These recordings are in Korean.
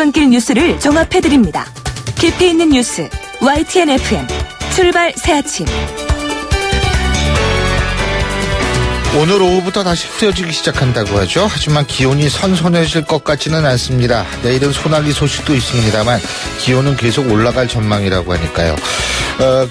출근길 뉴스를 종합해드립니다. 깊이 있는 뉴스 YTN FM 출발 새아침. 오늘 오후부터 다시 흐려지기 시작한다고 하죠. 하지만 기온이 선선해질 것 같지는 않습니다. 내일은 소나기 소식도 있습니다만 기온은 계속 올라갈 전망이라고 하니까요.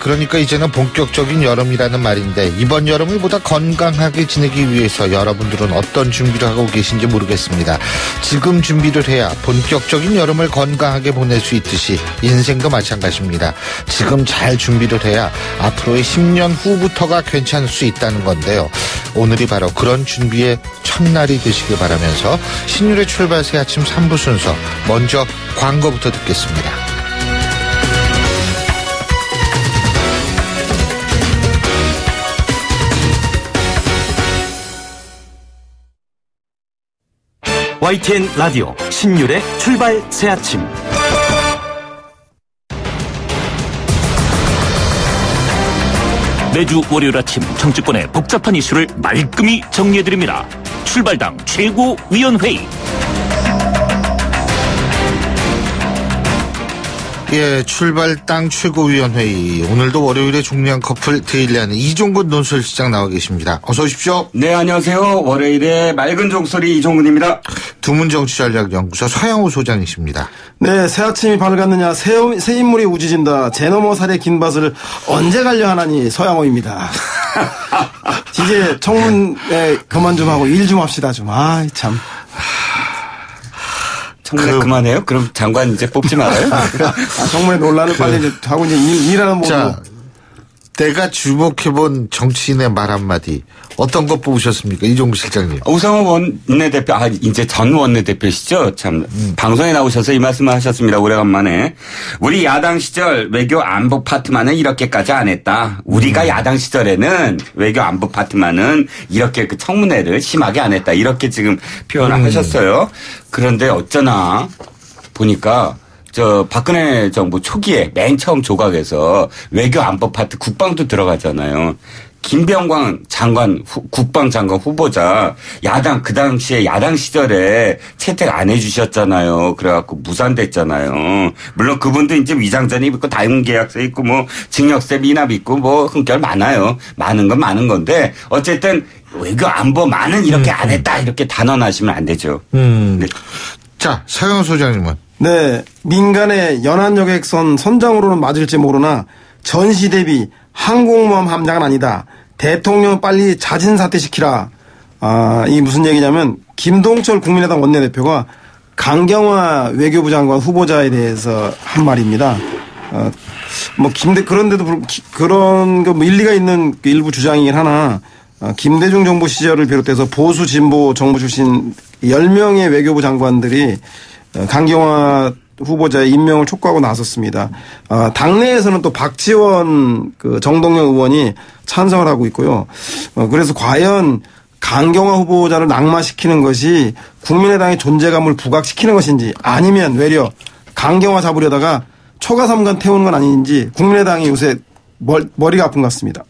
그러니까 이제는 본격적인 여름이라는 말인데 이번 여름을 보다 건강하게 지내기 위해서 여러분들은 어떤 준비를 하고 계신지 모르겠습니다. 지금 준비를 해야 본격적인 여름을 건강하게 보낼 수 있듯이 인생도 마찬가지입니다. 지금 잘 준비를 해야 앞으로의 10년 후부터가 괜찮을 수 있다는 건데요. 오늘이 바로 그런 준비의 첫날이 되시길 바라면서 신율의 출발 새 아침 3부 순서 먼저 광고부터 듣겠습니다. YTN 라디오 신율의 출발 새 아침. 매주 월요일 아침 정치권의 복잡한 이슈를 말끔히 정리해드립니다. 출발당 최고위원회의. 예, 출발당 최고위원회의. 오늘도 월요일에 중요한 커플 데일리하는 이종근 논설시장 나와 계십니다. 어서 오십시오. 네, 안녕하세요. 월요일에 맑은 종소리 이종근입니다. 두문정치전략연구소 서양호 소장이십니다. 네, 새 아침이 밝았느냐, 새 인물이 우지진다. 제너머 살의 긴 밭을 언제 가려 하나니 서양호입니다. 이제 청문회 그만 좀 하고 일 좀 합시다 좀. 아, 참. 청문회 그만해요? 그럼 장관 이제 뽑지 말아요? 청문회 논란을 빨리 이제 하고 이제 일하는 모습. 자, 내가 주목해본 정치인의 말 한마디. 어떤 거 뽑으셨습니까? 이종구 실장님. 우상호 원내대표, 이제 전 원내대표시죠? 참, 방송에 나오셔서 이 말씀을 하셨습니다. 오래간만에. 우리 야당 시절 외교 안보 파트만은 이렇게까지 안 했다. 우리가 야당 시절에는 외교 안보 파트만은 이렇게 그 청문회를 심하게 안 했다. 이렇게 지금 표현을 하셨어요. 그런데 어쩌나 보니까 박근혜 정부 초기에 맨 처음 조각에서 외교 안보 파트 국방도 들어가잖아요. 김병관 장관, 국방장관 후보자, 그 당시에 야당 시절에 채택 안 해주셨잖아요. 그래갖고 무산됐잖아요. 물론 그분도 이제 위장전입 있고 다용계약서 있고 뭐 증여세 미납 있고 뭐 흠결 많아요. 많은 건 많은 건데 어쨌든 외교 안보만은 이렇게 안 했다. 이렇게 단언하시면 안 되죠. 네. 자, 서영 소장님은. 네, 민간의 연안여객선 선장으로는 맞을지 모르나 전시 대비 항공모함 함장은 아니다. 대통령 빨리 자진 사퇴시키라. 이 무슨 얘기냐면 김동철 국민의당 원내대표가 강경화 외교부 장관 후보자에 대해서 한 말입니다. 그런데도 그런 거 뭐 일리가 있는 일부 주장이긴 하나 김대중 정부 시절을 비롯해서 보수 진보 정부 출신 10명의 외교부 장관들이 강경화 후보자의 임명을 촉구하고 나섰습니다. 당내에서는 또 박지원 정동영 의원이 찬성을 하고 있고요. 그래서 과연 강경화 후보자를 낙마시키는 것이 국민의당의 존재감을 부각시키는 것인지 아니면 외려 강경화 잡으려다가 초가삼간 태우는 건 아닌지 국민의당이 요새 머리가 아픈 것 같습니다.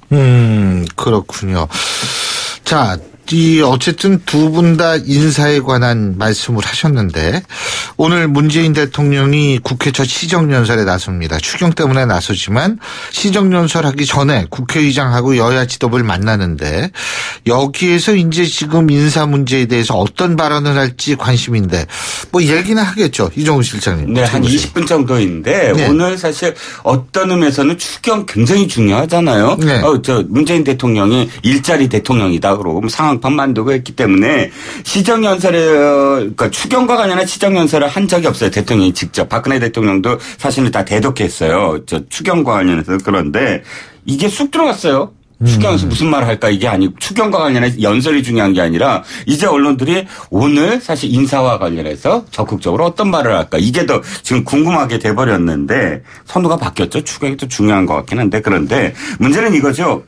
그렇군요. 자, 어쨌든 두 분 다 인사에 관한 말씀을 하셨는데 오늘 문재인 대통령이 국회 첫 시정연설에 나섭니다. 추경 때문에 나서지만 시정연설하기 전에 국회의장하고 여야 지도부를 만나는데 여기에서 이제 지금 인사 문제에 대해서 어떤 발언을 할지 관심인데 뭐 얘기는 하겠죠. 이종우 실장님. 네, 한 20분 정도인데 네. 오늘 사실 어떤 의미에서는 추경 굉장히 중요하잖아요. 네. 문재인 대통령이 일자리 대통령이다 그러고 상황판 만들고 했기 때문에 그러니까 추경과 관련한 시정연설을 한 적이 없어요. 대통령이 직접. 박근혜 대통령도 사실은 다 대독했어요. 추경과 관련해서. 그런데 이게 쑥 들어갔어요. 추경에서 무슨 말을 할까 이게 아니고 추경과 관련해서 연설이 중요한 게 아니라 이제 언론들이 오늘 사실 인사와 관련해서 적극적으로 어떤 말을 할까 이게 더 지금 궁금하게 돼버렸는데 선호가 바뀌었죠. 추경이 또 중요한 것 같긴 한데 그런데 문제는 이거죠.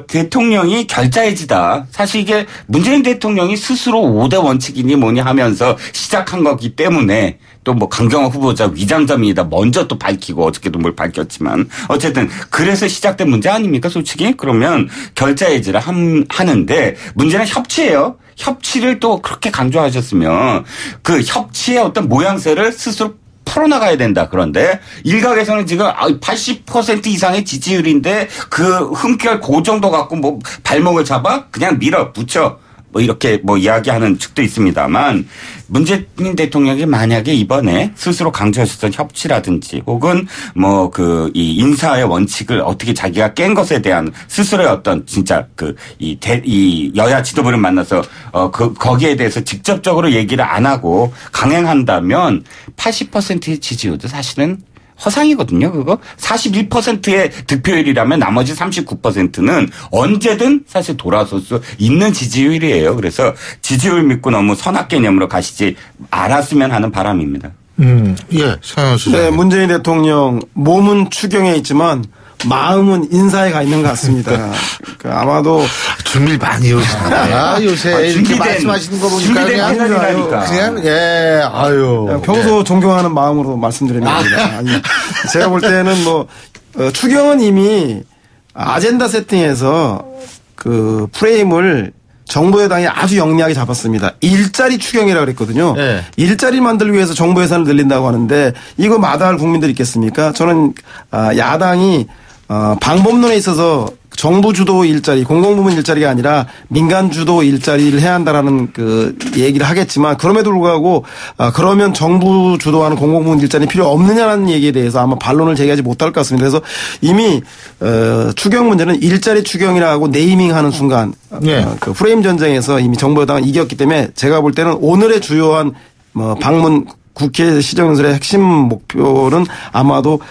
대통령이 결자해지다. 사실 이게 문재인 대통령이 스스로 5대 원칙이니 뭐니 하면서 시작한 거기 때문에 또 뭐 강경화 후보자 위장점이다 먼저 또 밝히고 어저께도 뭘 밝혔지만 어쨌든 그래서 시작된 문제 아닙니까 솔직히? 그러면 결자해지를 하는데 문제는 협치예요. 협치를 또 그렇게 강조하셨으면 그 협치의 어떤 모양새를 스스로 풀어나가야 된다. 그런데 일각에서는 지금 80% 이상의 지지율인데 그 흠결 그 정도 갖고 뭐 발목을 잡아 그냥 밀어붙여. 뭐 이렇게 뭐 이야기하는 측도 있습니다만 문재인 대통령이 만약에 이번에 스스로 강조하셨던 협치라든지 혹은 뭐 그 이 인사의 원칙을 어떻게 자기가 깬 것에 대한 스스로의 어떤 진짜 그 이 여야 지도부를 만나서 거기에 대해서 직접적으로 얘기를 안 하고 강행한다면 80%의 지지율도 사실은 허상이거든요, 그거. 41%의 득표율이라면 나머지 39%는 언제든 사실 돌아설 수 있는 지지율이에요. 그래서 지지율 믿고 너무 선악 개념으로 가시지 않았으면 하는 바람입니다. 예, 서영 수장. 네, 문재인 대통령 몸은 추경에 있지만 마음은 인사에 가 있는 것 같습니다. 아마도 준비를 많이 해오시네요. 요새 이렇게 말씀하시는 거 보니까 그냥 예, 아유. 평소 존경하는 마음으로 말씀드리는 겁니다. 아니, 제가 볼 때는 뭐 추경은 이미 아젠다 세팅에서 그 프레임을 정부 여당이 아주 영리하게 잡았습니다. 일자리 추경이라고 그랬거든요. 네. 일자리 만들기 위해서 정부 예산을 늘린다고 하는데 이거 마다할 국민들이 있겠습니까? 저는 야당이 방법론에 있어서 정부 주도 일자리, 공공부문 일자리가 아니라 민간 주도 일자리를 해야 한다라는 그 얘기를 하겠지만 그럼에도 불구하고 그러면 정부 주도하는 공공부문 일자리 필요 없느냐는 얘기에 대해서 아마 반론을 제기하지 못할 것 같습니다. 그래서 이미 추경 문제는 일자리 추경이라고 네이밍하는 순간 그 프레임 전쟁에서 이미 정부 여당은 이겼기 때문에 제가 볼 때는 오늘의 주요한 방문 국회 시정연설의 핵심 목표는 아마도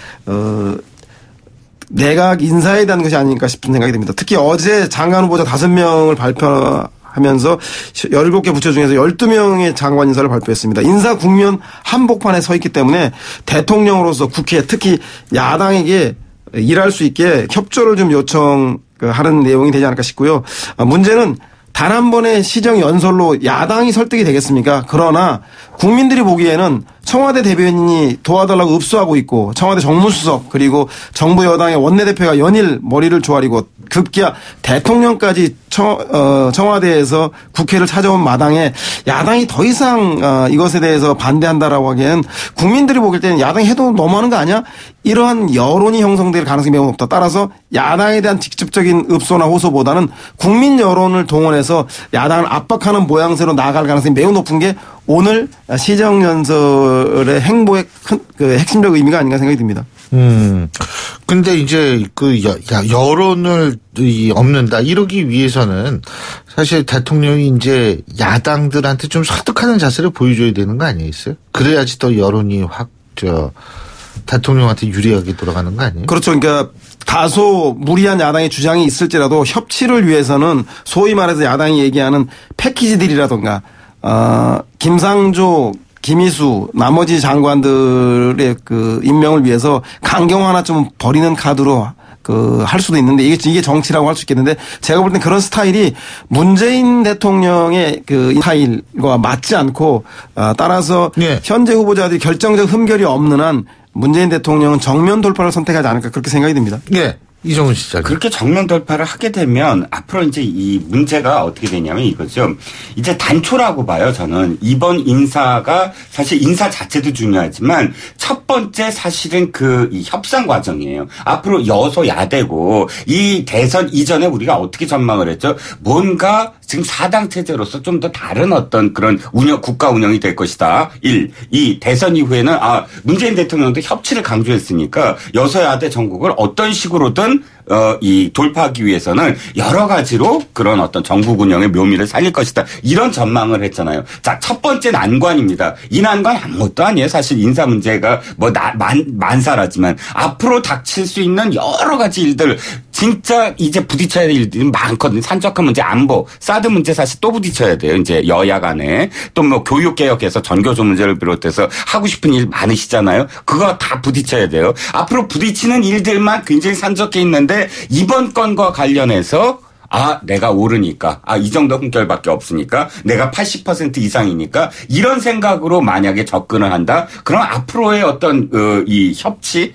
내각 인사에 대한 것이 아닐까 싶은 생각이 듭니다. 특히 어제 장관 후보자 5명을 발표하면서 17개 부처 중에서 12명의 장관 인사를 발표했습니다. 인사 국면 한복판에 서 있기 때문에 대통령으로서 국회 특히 야당에게 일할 수 있게 협조를 좀 요청하는 내용이 되지 않을까 싶고요. 문제는 단 한 번의 시정 연설로 야당이 설득이 되겠습니까? 그러나 국민들이 보기에는 청와대 대변인이 도와달라고 읍수하고 있고 청와대 정무수석 그리고 정부 여당의 원내대표가 연일 머리를 조아리고 급기야 대통령까지 청와대에서 국회를 찾아온 마당에 야당이 더 이상 이것에 대해서 반대한다라고 하기엔 국민들이 보길 때는 야당이 해도 너무하는 거 아니야? 이러한 여론이 형성될 가능성이 매우 높다. 따라서 야당에 대한 직접적인 읍소나 호소보다는 국민 여론을 동원해서 야당을 압박하는 모양새로 나아갈 가능성이 매우 높은 게 오늘 시정연설의 행보의 큰 핵심적 의미가 아닌가 생각이 듭니다. 근데 이제 그 여론을 없는다 이러기 위해서는 사실 대통령이 이제 야당들한테 좀 설득하는 자세를 보여줘야 되는 거 아니겠어요? 그래야지 또 여론이 확 대통령한테 유리하게 돌아가는 거 아니에요? 그렇죠. 그러니까 다소 무리한 야당의 주장이 있을지라도 협치를 위해서는 소위 말해서 야당이 얘기하는 패키지들이라든가 김상조, 김희수, 나머지 장관들의 그 임명을 위해서 강경 하나 좀 버리는 카드로 할 수도 있는데 이게 정치라고 할 수 있겠는데 제가 볼 땐 그런 스타일이 문재인 대통령의 그 스타일과 맞지 않고 따라서 현재 후보자들이 결정적 흠결이 없는 한 문재인 대통령은 정면 돌파를 선택하지 않을까 그렇게 생각이 듭니다. 네. 이정훈 시장. 그렇게 정면 돌파를 하게 되면 앞으로 이제 이 문제가 어떻게 되냐면 이거죠. 이제 단초라고 봐요, 저는. 이번 인사가 사실 인사 자체도 중요하지만 첫 번째 사실은 이 협상 과정이에요. 앞으로 여소야대고 이 대선 이전에 우리가 어떻게 전망을 했죠? 뭔가 지금 4당 체제로서 좀 더 다른 어떤 그런 국가 운영이 될 것이다. 1. 2. 대선 이후에는 문재인 대통령도 협치를 강조했으니까 여소야대 전국을 어떤 식으로든 돌파하기 위해서는 여러 가지로 그런 어떤 정국 운영의 묘미를 살릴 것이다. 이런 전망을 했잖아요. 자, 첫 번째 난관입니다. 이 난관 아무것도 아니에요. 사실 인사 문제가 만사라지만 앞으로 닥칠 수 있는 여러 가지 일들 진짜 이제 부딪혀야 될 일들이 많거든요. 산적한 문제, 안보, 사드 문제 사실 또 부딪혀야 돼요. 이제 여야 간에. 또 뭐 교육개혁에서 전교조 문제를 비롯해서 하고 싶은 일 많으시잖아요. 그거 다 부딪혀야 돼요. 앞으로 부딪히는 일들만 굉장히 산적해 있는데 이번 건과 관련해서 내가 오르니까, 이 정도 흠결밖에 없으니까, 내가 80% 이상이니까, 이런 생각으로 만약에 접근을 한다? 그럼 앞으로의 어떤, 이 협치,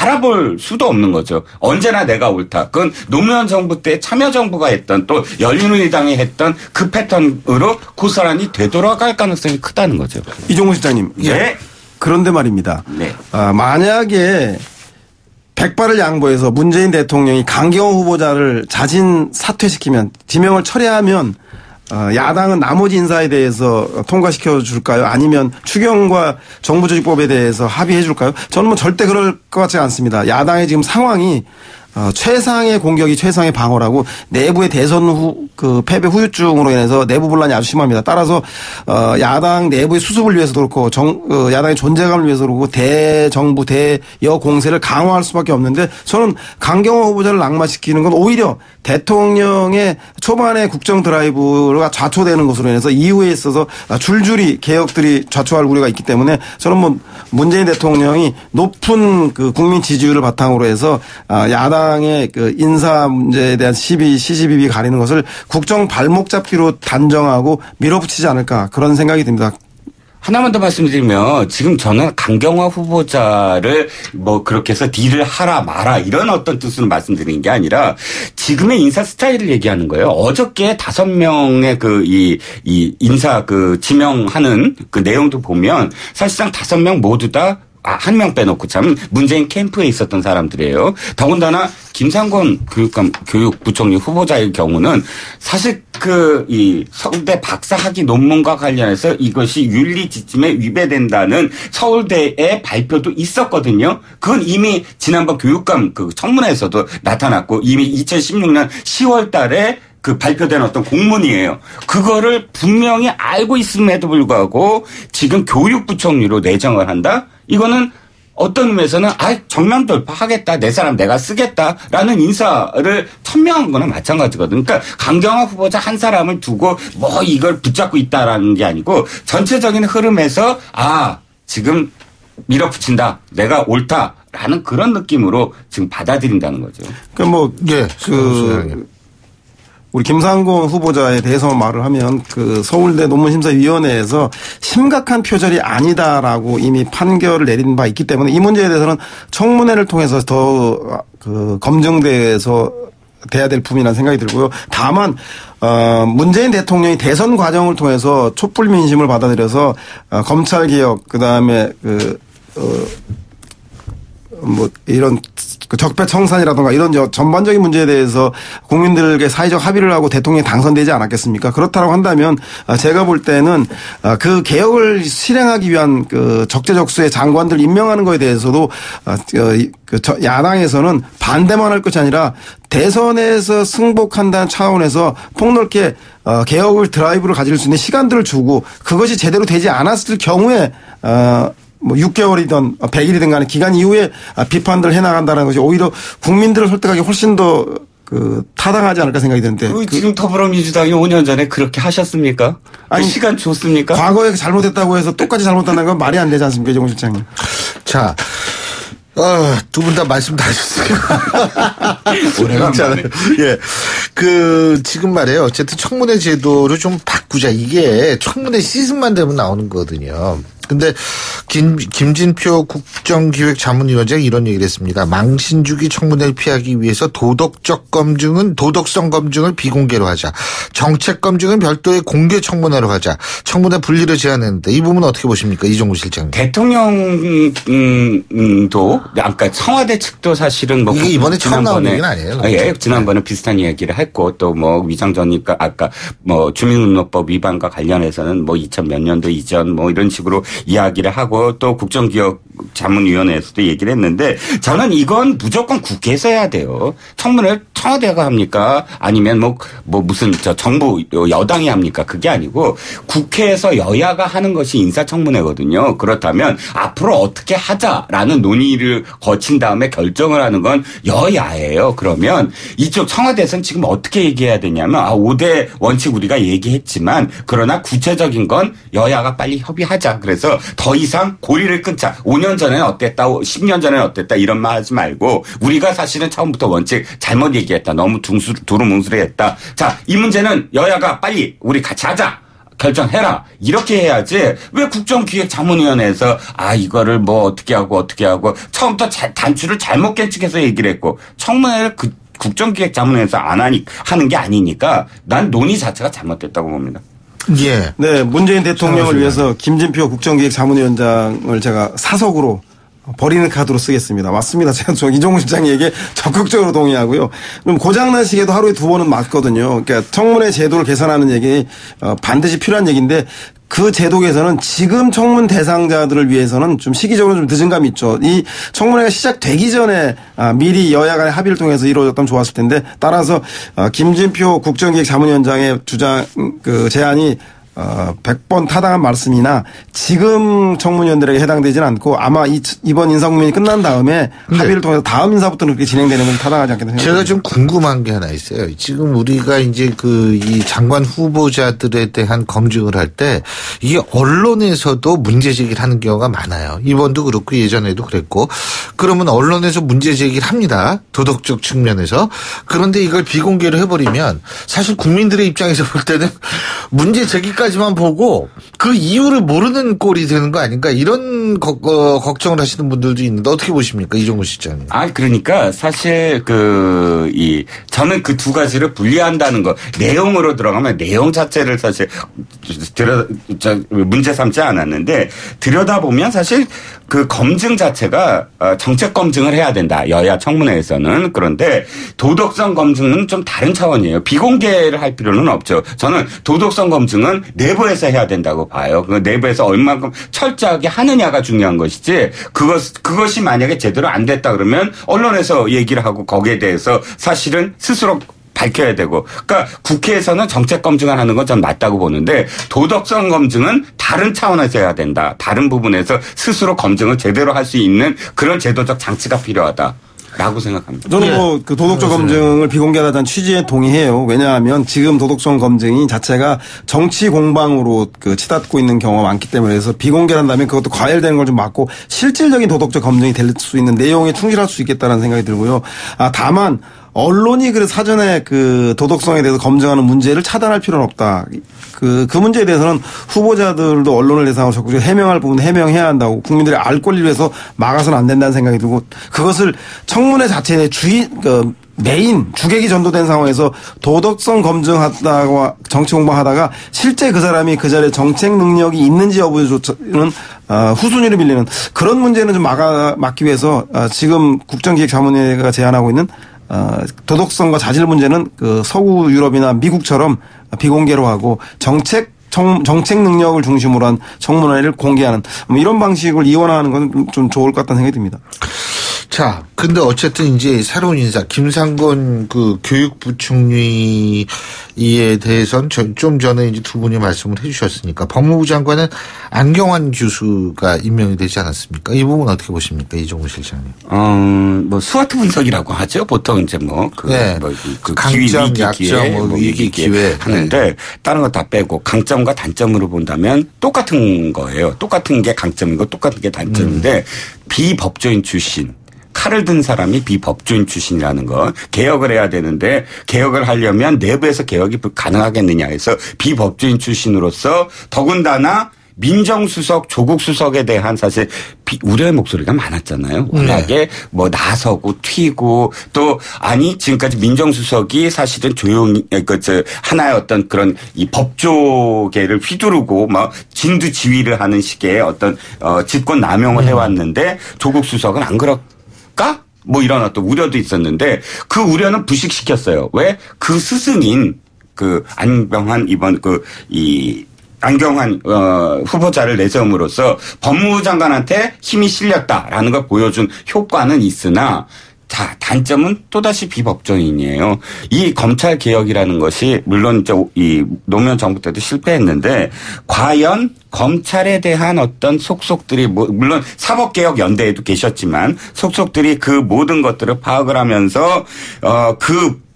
바라볼 수도 없는 거죠. 언제나 내가 옳다. 그건 노무현 정부 때 참여정부가 했던 또 열린우리당이 했던 그 패턴으로 고스란히 되돌아갈 가능성이 크다는 거죠. 이종호 실장님. 예. 그런데 말입니다. 네. 만약에 백발을 양보해서 문재인 대통령이 강경호 후보자를 자진 사퇴시키면 지명을 철회하면 야당은 나머지 인사에 대해서 통과시켜 줄까요? 아니면 추경과 정부조직법에 대해서 합의해 줄까요? 저는 뭐 절대 그럴 것 같지 않습니다. 야당의 지금 상황이 최상의 공격이 최상의 방어라고 내부의 대선 후 패배 후유증으로 인해서 내부 분란이 아주 심합니다. 따라서 야당 내부의 수습을 위해서도 그렇고 야당의 존재감을 위해서도 그렇고 대정부 대여 공세를 강화할 수밖에 없는데 저는 강경호 후보자를 낙마시키는 건 오히려 대통령의 초반에 국정 드라이브가 좌초되는 것으로 인해서 이후에 있어서 줄줄이 개혁들이 좌초할 우려가 있기 때문에 저는 뭐 문재인 대통령이 높은 그 국민 지지율을 바탕으로 해서 야당의 그 인사 문제에 대한 시시비비 가리는 것을 국정 발목 잡기로 단정하고 밀어붙이지 않을까 그런 생각이 듭니다. 하나만 더 말씀드리면 지금 저는 강경화 후보자를 뭐 그렇게 해서 딜을 하라 마라 이런 어떤 뜻으로 말씀드리는 게 아니라 지금의 인사 스타일을 얘기하는 거예요. 어저께 5명의 이 인사 지명하는 그 내용도 보면 사실상 5명 모두 다 한 명 빼놓고 참 문재인 캠프에 있었던 사람들이에요. 더군다나 김상곤 교육부총리 후보자의 경우는 사실 이 서울대 박사학위 논문과 관련해서 이것이 윤리 지침에 위배된다는 서울대의 발표도 있었거든요. 그건 이미 지난번 교육감 청문회에서도 나타났고 이미 2016년 10월 달에 발표된 어떤 공문이에요. 그거를 분명히 알고 있음에도 불구하고 지금 교육부총리로 내정을 한다? 이거는 어떤 의미에서는 정면 돌파하겠다. 내 사람 내가 쓰겠다라는 인사를 천명한 거나 마찬가지거든요. 그러니까 강경화 후보자 한 사람을 두고 이걸 붙잡고 있다라는 게 아니고 전체적인 흐름에서 지금 밀어붙인다. 내가 옳다라는 그런 느낌으로 지금 받아들인다는 거죠. 우리 김상곤 후보자에 대해서 말을 하면 서울대 논문심사위원회에서 심각한 표절이 아니다라고 이미 판결을 내린 바 있기 때문에 이 문제에 대해서는 청문회를 통해서 더 검증돼서 돼야 될 부분이라는 생각이 들고요. 다만 문재인 대통령이 대선 과정을 통해서 촛불 민심을 받아들여서 검찰 개혁 그다음에 이런 적폐청산이라든가 이런 전반적인 문제에 대해서 국민들에게 사회적 합의를 하고 대통령이 당선되지 않았겠습니까? 그렇다고 한다면 제가 볼 때는 그 개혁을 실행하기 위한 적재적소의 장관들 임명하는 거에 대해서도 야당에서는 반대만 할 것이 아니라 대선에서 승복한다는 차원에서 폭넓게 개혁을 드라이브를 가질 수 있는 시간들을 주고 그것이 제대로 되지 않았을 경우에 6개월이든 100일이든 간에 기간 이후에 비판들을 해나간다는 것이 오히려 국민들을 설득하기 훨씬 더 타당하지 않을까 생각이 드는데. 지금 더불어민주당이 5년 전에 그렇게 하셨습니까? 아니, 시간 줬습니까? 과거에 잘못했다고 해서 똑같이 잘못한다는 건 말이 안 되지 않습니까, 이종호 실장님? 자. 두 분 다 말씀 다 하셨어요. 오래간만에. 예. 지금 말이에요. 어쨌든 청문회 제도를 좀 바꾸자. 이게 청문회 시즌만 되면 나오는 거거든요. 근데 김진표 국정기획자문위원장이 이런 얘기를 했습니다. 망신주기 청문회를 피하기 위해서 도덕성 검증을 비공개로 하자. 정책 검증은 별도의 공개 청문회로 하자. 청문회 분리를 제안했는데 이 부분은 어떻게 보십니까? 이종구 실장님. 대통령도 아까 청와대 측도 사실은 이게 이번에 처음 나온 얘기는 아니에요. 그렇죠? 예, 지난번에 비슷한 이야기를 했고 또 위장전입과 아까 주민등록법 위반과 관련해서는 2000 몇 년도 이전 이런 식으로 이야기를 하고 또 국정기획자문위원회에서도 얘기를 했는데 저는 이건 무조건 국회에서 해야 돼요. 청문회를 청와대가 합니까? 아니면 무슨 정부 여당이 합니까? 그게 아니고 국회에서 여야가 하는 것이 인사청문회거든요. 그렇다면 앞으로 어떻게 하자라는 논의를 거친 다음에 결정을 하는 건 여야예요. 그러면 이쪽 청와대에서는 지금 어떻게 얘기해야 되냐면 5대 원칙 우리가 얘기했지만 그러나 구체적인 건 여야가 빨리 협의하자. 그래서 더 이상 고리를 끊자. 5년 전에는 어땠다, 10년 전에는 어땠다 이런 말 하지 말고 우리가 사실은 처음부터 원칙 잘못 얘기했다. 너무 두루뭉술했다. 자, 이 문제는 여야가 빨리 우리 같이 하자. 결정해라. 이렇게 해야지 왜 국정기획자문위원회에서 이거를 뭐 어떻게 하고 처음부터 단추를 잘못 깨측해서 얘기를 했고 청문회를 국정기획자문회에서 안 하는 게 아니니까 난 논의 자체가 잘못됐다고 봅니다. 예. 네, 문재인 대통령을 위해서 김진표 국정기획자문위원장을 제가 사석으로 버리는 카드로 쓰겠습니다. 맞습니다. 제가 이종훈 실장에게 적극적으로 동의하고요. 그럼 고장난 시계도 하루에 2번은 맞거든요. 그러니까 청문회 제도를 개선하는 얘기 반드시 필요한 얘기인데 그 제도 개선은 지금 청문 대상자들을 위해서는 좀 시기적으로 좀 늦은 감이 있죠. 이 청문회가 시작되기 전에 미리 여야 간의 합의를 통해서 이루어졌다면 좋았을 텐데 따라서 김진표 국정기획자문위원장의 주장 제안이 100번 타당한 말씀이나 지금 청문위원들에게 해당되지는 않고 아마 이번 인사국면이 끝난 다음에 합의를 통해서 다음 인사부터는 그렇게 진행되는 건 타당하지 않겠다 생각합니다. 제가 좀 궁금한 게 하나 있어요. 지금 우리가 이제 이 장관 후보자들에 대한 검증을 할 때 이게 언론에서도 문제 제기를 하는 경우가 많아요. 이번도 그렇고 예전에도 그랬고 그러면 언론에서 문제 제기를 합니다. 도덕적 측면에서. 그런데 이걸 비공개로 해버리면 사실 국민들의 입장에서 볼 때는 문제 제기까지 까지만 보고 그 이유를 모르는 꼴이 되는 거 아닌가 이런 걱정을 하시는 분들도 있는데 어떻게 보십니까 이종훈 실장님? 그러니까 사실 저는 그 두 가지를 분리한다는 거 내용으로 들어가면 내용 자체를 사실 문제 삼지 않았는데 들여다보면 사실 그 검증 자체가 정책 검증을 해야 된다. 여야 청문회에서는. 그런데 도덕성 검증은 좀 다른 차원이에요. 비공개를 할 필요는 없죠. 저는 도덕성 검증은 내부에서 해야 된다고 봐요. 그 내부에서 얼마큼 철저하게 하느냐가 중요한 것이지 그것이 만약에 제대로 안 됐다 그러면 언론에서 얘기를 하고 거기에 대해서 사실은 스스로 밝혀야 되고 그러니까 국회에서는 정책 검증을 하는 건 전 맞다고 보는데 도덕성 검증은 다른 차원에서 해야 된다. 다른 부분에서 스스로 검증을 제대로 할 수 있는 그런 제도적 장치가 필요하다. 라고 생각합니다. 저는 그 도덕적 검증을 비공개하다는 취지에 동의해요. 왜냐하면 지금 도덕성 검증이 자체가 정치 공방으로 치닫고 있는 경우가 많기 때문에 그래서 비공개한다면 그것도 과열되는 걸 좀 막고 실질적인 도덕적 검증이 될 수 있는 내용에 충실할 수 있겠다는 생각이 들고요. 다만 언론이 사전에 그 도덕성에 대해서 검증하는 문제를 차단할 필요는 없다. 그 문제에 대해서는 후보자들도 언론을 대상으로 적극적으로 해명할 부분 해명해야 한다고 국민들이 알 권리를 위해서 막아서는 안 된다는 생각이 들고 그것을 청문회 자체의 메인 주객이 전도된 상황에서 도덕성 검증하다가 정치 공방하다가 실제 그 사람이 그 자리에 정책 능력이 있는지 여부조차는 후순위로 밀리는 그런 문제는 좀 막기 위해서 지금 국정기획자문회가 제안하고 있는 도덕성과 자질 문제는 서구 유럽이나 미국처럼 비공개로 하고 정책 능력을 중심으로 한 청문회를 공개하는 이런 방식을 이원화하는 건 좀 좋을 것 같다는 생각이 듭니다. 자, 근데 어쨌든 이제 새로운 인사 김상곤 교육부총리에 대해서는 좀 전에 이제 두 분이 말씀을 해주셨으니까 법무부 장관은 안경환 교수가 임명이 되지 않았습니까? 이 부분 어떻게 보십니까, 이종훈 실장님? 스와트 분석이라고 하죠. 보통 이제 강점, 약점, 위기, 기회 하는데 다른 거 다 빼고 강점과 단점으로 본다면 똑같은 거예요. 똑같은 게 강점이고 똑같은 게 단점인데 비법조인 출신. 칼을 든 사람이 비법조인 출신이라는 거 개혁을 해야 되는데 개혁을 하려면 내부에서 개혁이 가능하겠느냐 해서 비법조인 출신으로서 더군다나 민정수석, 조국수석에 대한 사실 우려의 목소리가 많았잖아요. 워낙에 나서고 튀고 또 지금까지 민정수석이 사실은 조용히 하나의 어떤 그런 이 법조계를 휘두르고 진두지휘를 하는 식의 어떤 직권 남용을 해왔는데 조국수석은 안 그렇게 이런 어떤 우려도 있었는데 그 우려는 부식시켰어요. 왜? 그 스승인 안경환 안경환 후보자를 내세움으로써 법무부 장관한테 힘이 실렸다라는 걸 보여준 효과는 있으나 단점은 또다시 비법조인이에요. 이 검찰 개혁이라는 것이 물론 이 노무현 정부 때도 실패했는데 과연 검찰에 대한 어떤 속속들이 물론 사법개혁연대에도 계셨지만 속속들이 그 모든 것들을 파악을 하면서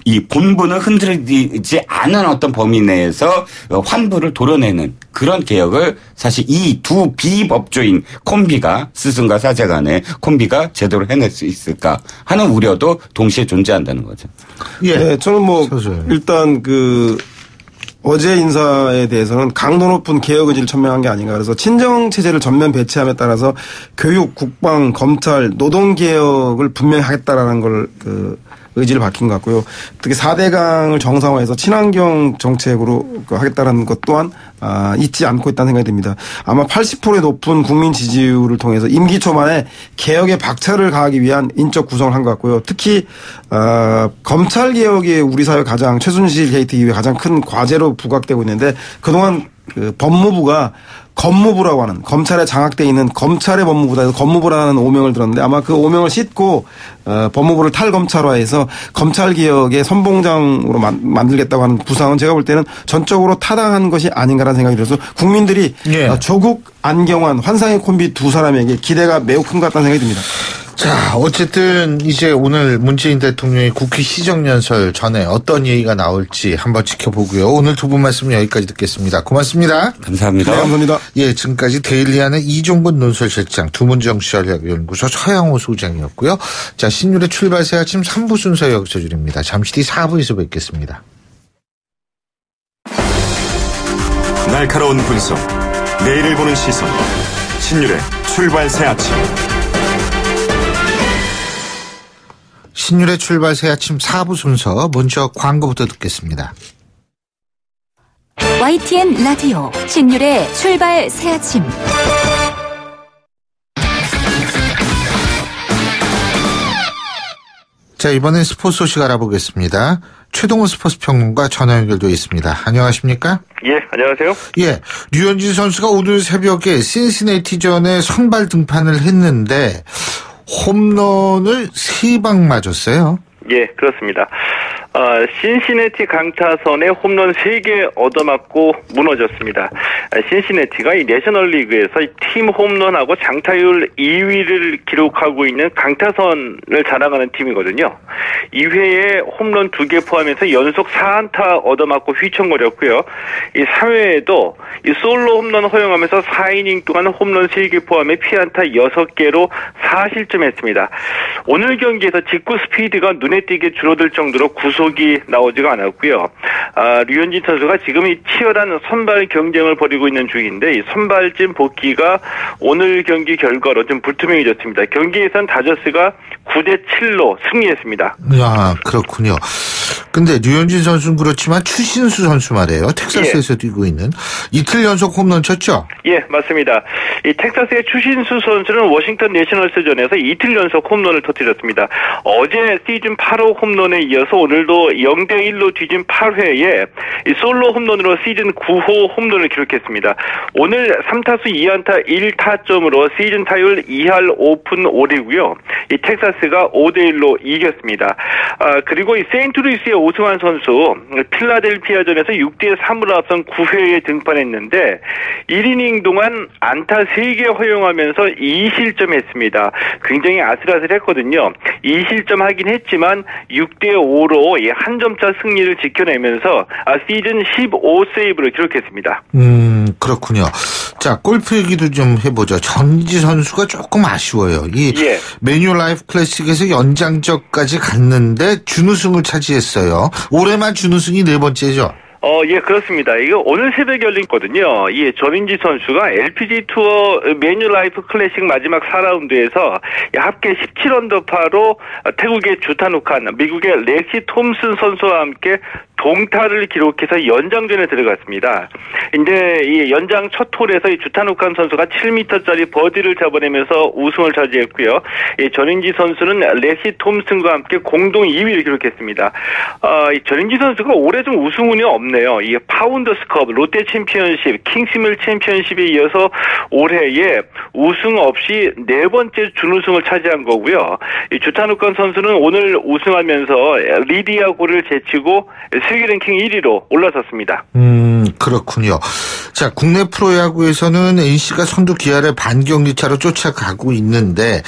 이 본분을 흔들리지 않은 어떤 범위 내에서 환부를 도려내는 그런 개혁을 사실 이 두 비법조인 콤비가 스승과 사제 간의 콤비가 제대로 해낼 수 있을까 하는 우려도 동시에 존재한다는 거죠. 예. 네, 저는 일단 어제 인사에 대해서는 강도 높은 개혁 의지를 천명한 게 아닌가. 그래서 친정 체제를 전면 배치함에 따라서 교육, 국방, 검찰, 노동 개혁을 분명히 하겠다라는 걸 의지를 밝힌 것 같고요. 특히 4대강을 정상화해서 친환경 정책으로 하겠다는 것 또한 잊지 않고 있다는 생각이 듭니다. 아마 80%의 높은 국민 지지율을 통해서 임기 초반에 개혁에 박차를 가하기 위한 인적 구성을 한 것 같고요. 특히 검찰 개혁이 우리 사회 가장 최순실 게이트 이후에 가장 큰 과제로 부각되고 있는데 그동안 법무부가 검무부라고 하는 검찰에 장악돼 있는 검찰의 법무부다 해서 검무부라는 오명을 들었는데 아마 그 오명을 싣고 법무부를 탈검찰화해서 검찰개혁의 선봉장으로 만들겠다고 하는 구상은 제가 볼 때는 전적으로 타당한 것이 아닌가라는 생각이 들어서 국민들이 조국, 안경환, 환상의 콤비 두 사람에게 기대가 매우 큰 것 같다는 생각이 듭니다. 자, 어쨌든 이제 오늘 문재인 대통령이 국회 시정연설 전에 어떤 얘기가 나올지 한번 지켜보고요. 오늘 두 분 말씀 여기까지 듣겠습니다. 고맙습니다. 감사합니다. 네, 감사합니다. 예, 지금까지 데일리안의 이종근 논설실장, 두문정치연구소 서양호 소장이었고요. 자, 신율의 출발새 아침 3부 순서 여기서줄입니다. 잠시 뒤 4부에서 뵙겠습니다. 날카로운 분석, 내일을 보는 시선, 신율의 출발새 아침. 신율의 출발 새 아침 4부 순서 먼저 광고부터 듣겠습니다. YTN 라디오 신율의 출발 새 아침. 자, 이번엔 스포츠 소식 알아보겠습니다. 최동훈 스포츠 평론가 전화 연결되어 있습니다. 안녕하십니까? 예, 안녕하세요. 예, 류현진 선수가 오늘 새벽에 신시내티전에 선발 등판을 했는데 홈런을 3방 맞았어요. 예, 그렇습니다. 신시내티 강타선에 홈런 3개 얻어맞고 무너졌습니다. 신시내티가 이 내셔널리그에서 팀 홈런하고 장타율 2위를 기록하고 있는 강타선을 자랑하는 팀이거든요. 2회에 홈런 2개 포함해서 연속 4안타 얻어맞고 휘청거렸고요. 이 3회에도 이 솔로 홈런 허용하면서 4이닝 동안 홈런 3개 포함해 피안타 6개로 4실점했습니다. 오늘 경기에서 직구 스피드가 눈에 띄게 줄어들 정도로 구속이 나오지가 않았고요. 류현진 선수가 지금 이 치열한 선발 경쟁을 벌이고 있는 중인데 이 선발진 복귀가 오늘 경기 결과로 좀 불투명해졌습니다. 경기에선 다저스가 9대7로 승리했습니다. 야, 그렇군요. 근데 류현진 선수는 그렇지만 추신수 선수 말이에요. 텍사스에서 뛰고 있는 이틀 연속 홈런 쳤죠? 예, 맞습니다. 이 텍사스의 추신수 선수는 워싱턴 내셔널스전에서 이틀 연속 홈런을 터뜨렸습니다. 어제 시즌 8호 홈런에 이어서 오늘도 0대1로 뒤진 8회에 이 솔로 홈런으로 시즌 9호 홈런을 기록했습니다. 오늘 3타수 2안타 1타점으로 시즌 타율 2할 5푼 5리고요. 이 텍사스가 5대1로 이겼습니다. 그리고 이 세인트루이스의 오승환 선수 필라델피아전에서 6대3으로 앞선 9회에 등판했는데 1이닝 동안 안타 3개 허용하면서 2실점했습니다. 굉장히 아슬아슬했거든요. 2실점하긴 했지만 6대5로 한 점차 승리를 지켜내면서 시즌 15세이브를 기록했습니다. 그렇군요. 자, 골프 얘기도 좀 해보죠. 전지 선수가 조금 아쉬워요. 메뉴라이프 클래식에서 연장전까지 갔는데 준우승을 차지했어요. 올해만 준우승이 4번째죠. 예, 그렇습니다. 이거 오늘 새벽에 열린거든요. 예, 전인지 선수가 LPG 투어 메뉴라이프 클래식 마지막 4라운드에서 합계 17언더파로 태국의 주타누칸, 미국의 렉시 톰슨 선수와 함께 동타를 기록해서 연장전에 들어갔습니다. 근데 이 연장 첫 홀에서 이 주타누칸 선수가 7m짜리 버디를 잡아내면서 우승을 차지했고요. 이 전인지 선수는 렉시 톰슨과 함께 공동 2위를 기록했습니다. 이 전인지 선수가 올해 좀 우승운이 없네요. 이 파운더스컵, 롯데 챔피언십, 킹스밀 챔피언십에 이어서 올해에 우승 없이 4번째 준우승을 차지한 거고요. 이 주타누칸 선수는 오늘 우승하면서 리디아고를 제치고 세계 랭킹 1위로 올라섰습니다. 그렇군요. 자, 국내 프로야구에서는 NC가 선두 기아를 반경기차로 쫓아가고 있는데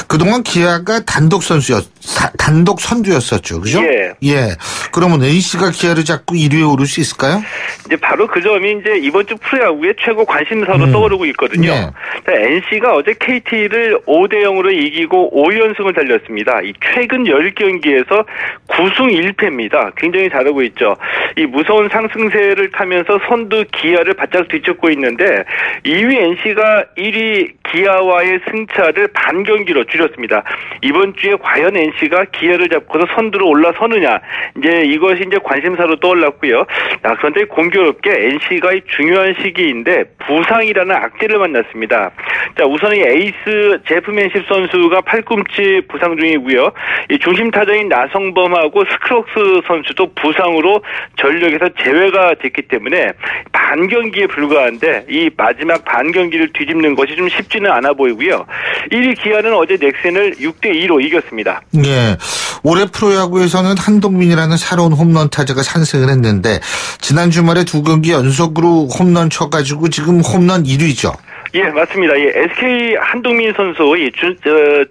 그동안 기아가 단독 선두였었죠. 그죠? 예. 예. 그러면 NC가 기아를 잡고 1위에 오를 수 있을까요? 이제 바로 그 점이 이제 이번 주 프로야구의 최고 관심사로 떠오르고 있거든요. 네. NC가 어제 KT를 5대0으로 이기고 5연승을 달렸습니다. 이 최근 10경기에서 9승 1패입니다. 굉장히 잘하고 있죠. 이 무서운 상승세를 타면서 선두 기아를 바짝 뒤쫓고 있는데 2위 NC가 1위 기아와의 승차를 반 경기로 줄였습니다. 이번 주에 과연 NC가 기아를 잡고서 선두로 올라서느냐, 이제 이것이 이제 관심사로 떠올랐고요. 그런데 공교롭게 NC가 이 중요한 시기인데 부상이라는 악재를 만났습니다. 자, 우선 이 에이스 제프맨십 선수가 팔꿈치 부상 중이고요. 이 중심 타자인 나성범하고 스크록스 선수도 부상으로 전력에서 제외가 됐기 때문에 반 경기에 불과한데 이 마지막 반 경기를 뒤집는 것이 좀 쉽지는 않아 보이고요. 1위 기아는 어제 넥센을 6대2로 이겼습니다. 예. 올해 프로야구에서는 한동민이라는 새로운 홈런 타자가 산생을 했는데 지난 주말에 2경기 연속으로 홈런 쳐가지고 지금 홈런 1위죠. 예, 맞습니다. 이 SK 한동민 선수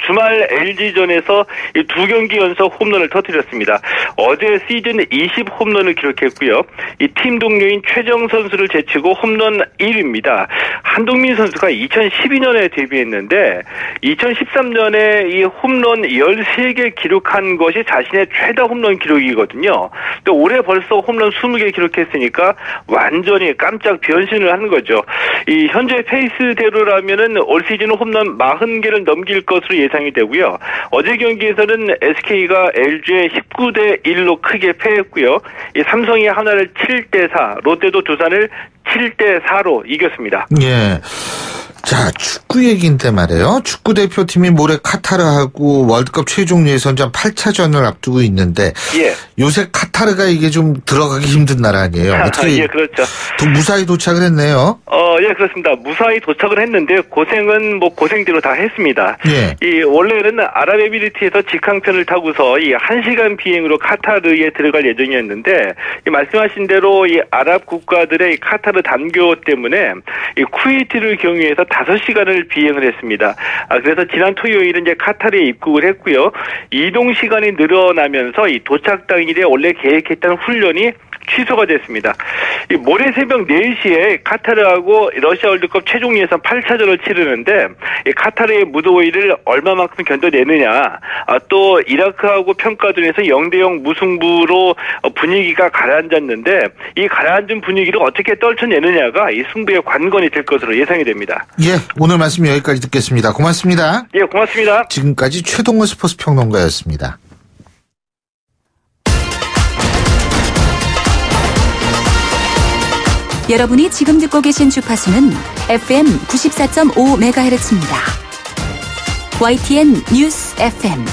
주말 LG전에서 2경기 연속 홈런을 터뜨렸습니다. 어제 시즌 20 홈런을 기록했고요. 이 팀 동료인 최정 선수를 제치고 홈런 1위입니다. 한동민 선수가 2012년에 데뷔했는데 2013년에 이 홈런 13개 기록한 것이 자신의 최다 홈런 기록이거든요. 또 올해 벌써 홈런 20개 기록했으니까 완전히 깜짝 변신을 하는 거죠. 이 현재 페이스대로라면은 올 시즌 홈런 40개를 넘길 것으로 예상이 되고요. 어제 경기에서는 SK가 LG에 19대1로 크게 패했고요. 이 삼성이 하나를 7대4, 롯데도 두산을 7대4로 이겼습니다. 예. 자, 축구 얘기인데 말이에요. 축구 대표팀이 모레 카타르하고 월드컵 최종 예선전 8차전을 앞두고 있는데 예. 요새 카타르가 이게 좀 들어가기 힘든 나라 아니에요. 어떻게 예, 그렇죠. 무사히 도착을 했네요. 예, 그렇습니다. 무사히 도착을 했는데 고생은 뭐 고생대로 다 했습니다. 예. 이 원래는 아랍에미리트에서 직항편을 타고서 이 1시간 비행으로 카타르에 들어갈 예정이었는데 이 말씀하신 대로 이 아랍 국가들의 이 카타르 단교 때문에 이 쿠웨이트를 경유해서 5시간을 비행을 했습니다. 그래서 지난 토요일은 이제 카타르에 입국을 했고요. 이동 시간이 늘어나면서 이 도착 당일에 원래 계획했던 훈련이 취소가 됐습니다. 모레 새벽 4시에 카타르하고 러시아 월드컵 최종 예선 8차전을 치르는데 카타르의 무더위를 얼마만큼 견뎌내느냐, 또 이라크하고 평가전에서 0대0 무승부로 분위기가 가라앉았는데 이 가라앉은 분위기를 어떻게 떨쳐내느냐가 이 승부의 관건이 될 것으로 예상이 됩니다. 예, 오늘 말씀 여기까지 듣겠습니다. 고맙습니다. 예, 고맙습니다. 지금까지 최동원 스포츠 평론가였습니다. 여러분이 지금 듣고 계신 주파수는 FM 94.5MHz입니다. YTN 뉴스 FM.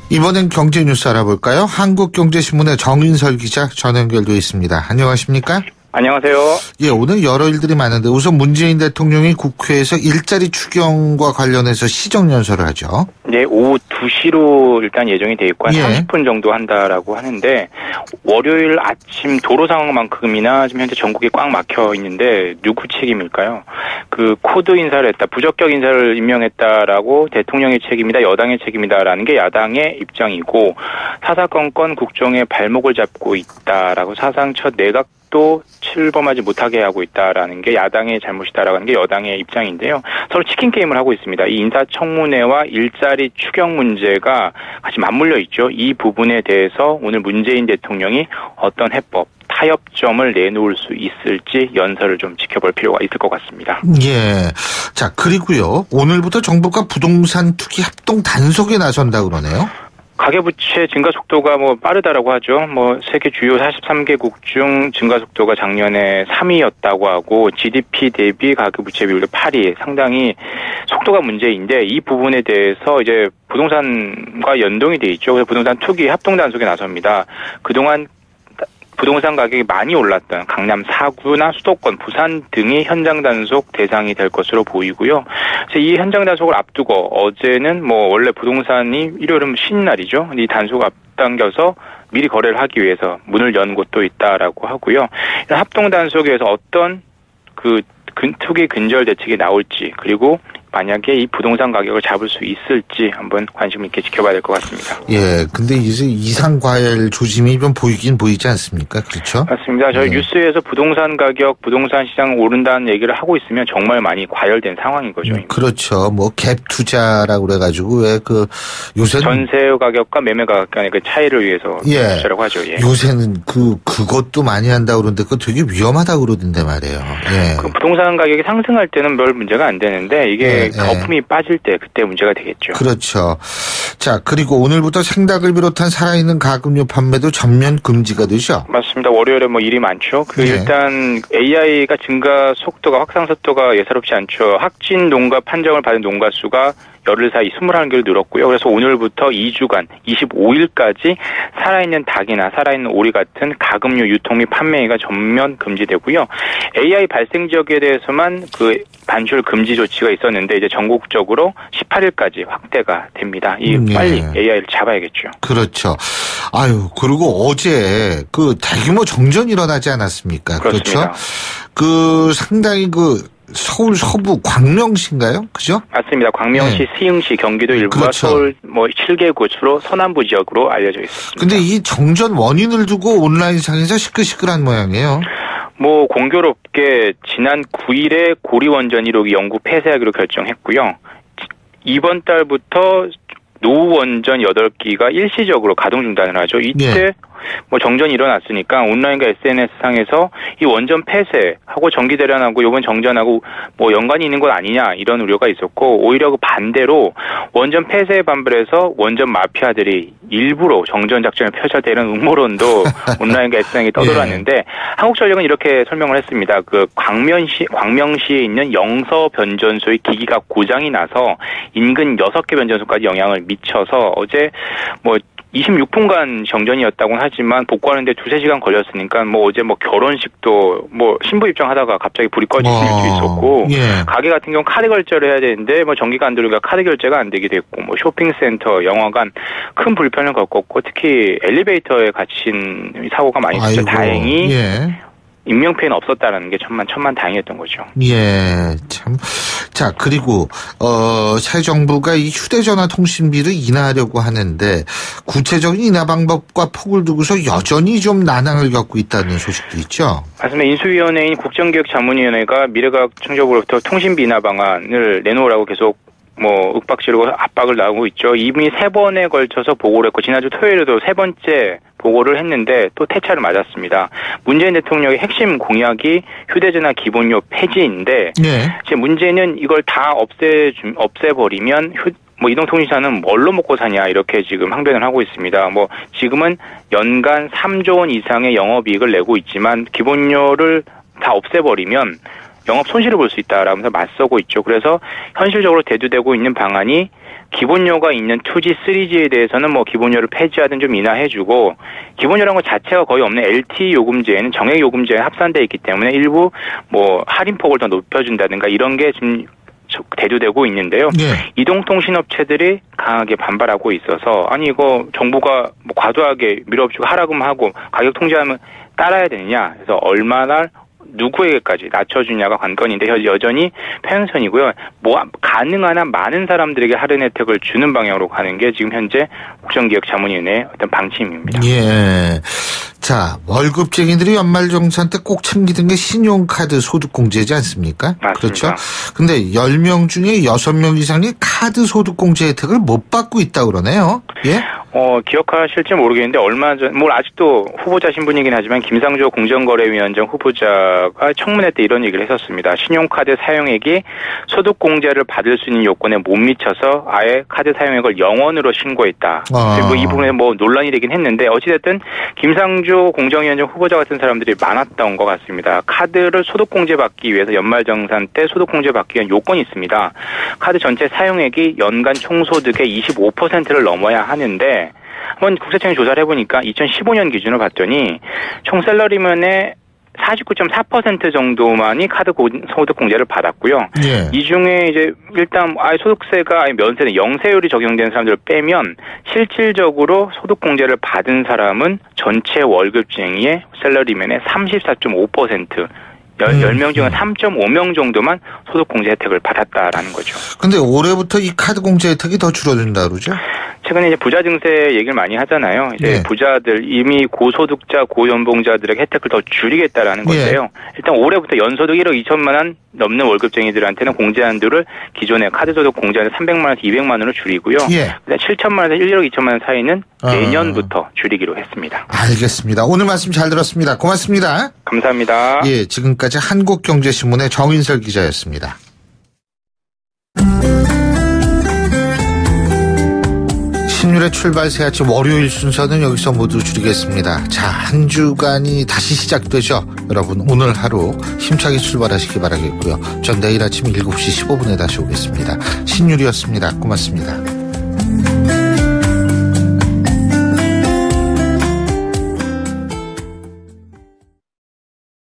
이번엔 경제 뉴스 알아볼까요? 한국경제신문의 정인설 기자 전화 연결돼 있습니다. 안녕하십니까? 안녕하세요. 예, 오늘 여러 일들이 많은데 우선 문재인 대통령이 국회에서 일자리 추경과 관련해서 시정연설을 하죠. 네, 오후 2시로 일단 예정이 돼 있고 한 30분 정도 한다라고 하는데 월요일 아침 도로 상황만큼이나 지금 현재 전국이 꽉 막혀 있는데 누구 책임일까요? 그 코드 인사를 했다, 부적격 인사를 임명했다라고 대통령의 책임이다, 여당의 책임이다라는 게 야당의 입장이고 사사건건 국정의 발목을 잡고 있다라고 사상 첫 내각도 출범하지 못하게 하고 있다라는 게 야당의 잘못이다라고 하는 게 여당의 입장인데요. 서로 치킨 게임을 하고 있습니다. 이 인사청문회와 일자리 추경 문제가 같이 맞물려 있죠. 이 부분에 대해서 오늘 문재인 대통령이 어떤 해법, 타협점을 내놓을 수 있을지 연설을 좀 지켜볼 필요가 있을 것 같습니다. 예. 자, 그리고요. 오늘부터 정부가 부동산 투기 합동 단속에 나선다 그러네요. 가계부채 증가 속도가 빠르다라고 하죠. 세계 주요 43개국 중 증가 속도가 작년에 3위였다고 하고 GDP 대비 가계부채 비율도 8위, 상당히 속도가 문제인데 이 부분에 대해서 이제 부동산과 연동이 돼 있죠. 그래서 부동산 투기 합동 단속에 나섭니다. 그동안 부동산 가격이 많이 올랐던 강남 4구나 수도권, 부산 등이 현장 단속 대상이 될 것으로 보이고요. 그래서 이 현장 단속을 앞두고 어제는 뭐 원래 부동산이 일요일은 쉬는 날이죠. 이 단속 앞당겨서 미리 거래를 하기 위해서 문을 연 곳도 있다라고 하고요. 이런 합동 단속에 의해서 어떤 투기 근절 대책이 나올지, 그리고 만약에 이 부동산 가격을 잡을 수 있을지 한번 관심 있게 지켜봐야 될 것 같습니다. 예, 근데 이제 이상과열 조짐이 좀 보이긴 보이지 않습니까? 그렇죠? 맞습니다. 저희 뉴스에서 부동산 가격, 부동산 시장 오른다는 얘기를 하고 있으면 정말 많이 과열된 상황인 거죠. 그렇죠. 뭐 갭 투자라고 그래가지고 왜 요새 전세 가격과 매매 가격 간의 그 차이를 위해서 투자라고 하죠. 예. 요새는 그것도 많이 한다고 그러는데 그거 되게 위험하다고 그러던데 말이에요. 예. 그 부동산 가격이 상승할 때는 별 문제가 안 되는데 이게 거품이 빠질 때 그때 문제가 되겠죠. 그렇죠. 자, 그리고 오늘부터 생닭을 비롯한 살아있는 가금류 판매도 전면 금지가 되죠? 맞습니다. 월요일에 뭐 일이 많죠. 일단 AI가 증가 속도가, 확산 속도가 예사롭지 않죠. 확진 농가 판정을 받은 농가 수가 열흘 사이 21개로 늘었고요. 그래서 오늘부터 2주간 25일까지 살아있는 닭이나 살아있는 오리 같은 가금류 유통 및 판매가 전면 금지되고요. AI 발생 지역에 대해서만 그 반출 금지 조치가 있었는데 이제 전국적으로 18일까지 확대가 됩니다. 빨리 AI를 잡아야겠죠. 그렇죠. 아유, 그리고 어제 대규모 정전이 일어나지 않았습니까? 그렇습니다. 그렇죠. 상당히 서울 서부 광명시인가요? 그죠? 맞습니다. 광명시, 시흥시, 경기도 일부가 그렇죠. 서울 7개 곳으로 서남부 지역으로 알려져 있습니다. 근데 이 정전 원인을 두고 온라인상에서 시끌시끌한 모양이에요. 공교롭게 지난 9일에 고리원전 1호기 영구 폐쇄하기로 결정했고요. 이번 달부터 노원전 8기가 일시적으로 가동 중단을 하죠. 이때 정전이 일어났으니까 온라인과 SNS상에서 이 원전 폐쇄하고 전기 대란하고 이번 정전하고 연관이 있는 것 아니냐 이런 우려가 있었고, 오히려 그 반대로 원전 폐쇄에 반발해서 원전 마피아들이 일부러 정전 작전을 펼쳤다 이런 음모론도 온라인과 SNS에 떠돌았는데 한국전력은 이렇게 설명을 했습니다. 광명시에 있는 영서 변전소의 기기가 고장이 나서 인근 6개 변전소까지 영향을 미쳐서 어제 26분간 정전이었다고는 하지만 복구하는데 2-3시간 걸렸으니까 어제 결혼식도 신부 입장하다가 갑자기 불이 꺼질 수도 있었고, 가게 같은 경우 카드 결제를 해야 되는데 전기가 안 들어오니까 카드 결제가 안 되게 됐고, 쇼핑센터, 영화관 큰 불편을 겪었고, 특히 엘리베이터에 gat친 사고가 많이 있었죠. 다행히 인명피해는 없었다라는 게 천만 다행이었던 거죠. 예, 참. 자, 그리고 새 정부가 이 휴대전화 통신비를 인하하려고 하는데 구체적인 인하 방법과 폭을 두고서 여전히 좀 난항을 겪고 있다는 소식도 있죠. 맞습니다. 인수위원회인 국정기획자문위원회가 미래과학청정부로부터 통신비 인하 방안을 내놓으라고 계속 윽박지르고 압박을 나오고 있죠. 이미 3번에 걸쳐서 보고를 했고, 지난주 토요일에도 3번째 보고를 했는데 또 퇴차를 맞았습니다. 문재인 대통령의 핵심 공약이 휴대전화 기본료 폐지인데, 제 문제는 이걸 다 없애버리면 이동통신사는 뭘로 먹고 사냐 이렇게 지금 항변을 하고 있습니다. 지금은 연간 3조 원 이상의 영업이익을 내고 있지만 기본료를 다 없애버리면 영업 손실을 볼 수 있다라면서 맞서고 있죠. 그래서 현실적으로 대두되고 있는 방안이 기본료가 있는 2G, 3G에 대해서는 기본료를 폐지하든 좀 인하해주고, 기본료라는 것 자체가 거의 없는 LTE 요금제에는 정액 요금제에 합산되어 있기 때문에 일부 할인폭을 더 높여준다든가 이런 게 지금 대두되고 있는데요. 이동통신업체들이 강하게 반발하고 있어서, 아니 이거 정부가 과도하게 밀어붙이고 하라고만 하고 가격 통제하면 따라야 되느냐, 그래서 얼마나 누구에게까지 낮춰주냐가 관건인데 여전히 평행선이고요. 가능한 한 많은 사람들에게 할인 혜택을 주는 방향으로 가는 게 지금 현재 국정기획자문위원회의 어떤 방침입니다. 예. 자, 월급쟁이들이 연말정산 때 꼭 챙기던 게 신용카드 소득공제지 않습니까? 맞습니다. 그렇죠. 근데 10명 중에 6명 이상이 카드 소득공제 혜택을 못 받고 있다고 그러네요. 예? 기억하실지 모르겠는데 얼마 전, 아직도 후보자 신분이긴 하지만 김상조 공정거래위원장 후보자가 청문회 때 이런 얘기를 했었습니다. 신용카드 사용액이 소득공제를 받을 수 있는 요건에 못 미쳐서 아예 카드 사용액을 0원으로 신고했다. 그리고 이 부분에 논란이 되긴 했는데 어찌됐든 김상조 공정위원장 후보자 같은 사람들이 많았던 것 같습니다. 카드를 소득공제 받기 위해서 연말정산 때 소득공제 받기 위한 요건이 있습니다. 카드 전체 사용액이 연간 총소득의 25%를 넘어야 하는데 한번 국세청이 조사를 해보니까 2015년 기준으로 봤더니 총 셀러리맨의 49.4% 정도만이 카드 소득 공제를 받았고요. 예. 이 중에 이제 일단 소득세가 면세는 영세율이 적용된 사람들을 빼면 실질적으로 소득 공제를 받은 사람은 전체 월급쟁이의 셀러리맨의 34.5%. 10명 중에 3.5명 정도만 소득 공제 혜택을 받았다라는 거죠. 근데 올해부터 이 카드 공제 혜택이 더 줄어든다 그러죠? 최근에 이제 부자 증세 얘기를 많이 하잖아요. 이제 부자들 이미 고소득자, 고연봉자들에게 혜택을 더 줄이겠다라는 건데요. 일단 올해부터 연소득 1억 2천만 원 넘는 월급쟁이들한테는 공제 한도를 기존의 카드 소득 공제 한도 300만 원에서 200만 원으로 줄이고요. 7천만 원에서 1억 2천만 원 사이는 내년부터 줄이기로 했습니다. 알겠습니다. 오늘 말씀 잘 들었습니다. 고맙습니다. 감사합니다. 예, 지금까지 한국경제신문의 정인설 기자였습니다. 신율의 출발 새 아침 월요일 순서는 여기서 모두 줄이겠습니다. 자, 한 주간이 다시 시작되죠. 여러분 오늘 하루 힘차게 출발하시기 바라겠고요. 전 내일 아침 7시 15분에 다시 오겠습니다. 신율이었습니다. 고맙습니다.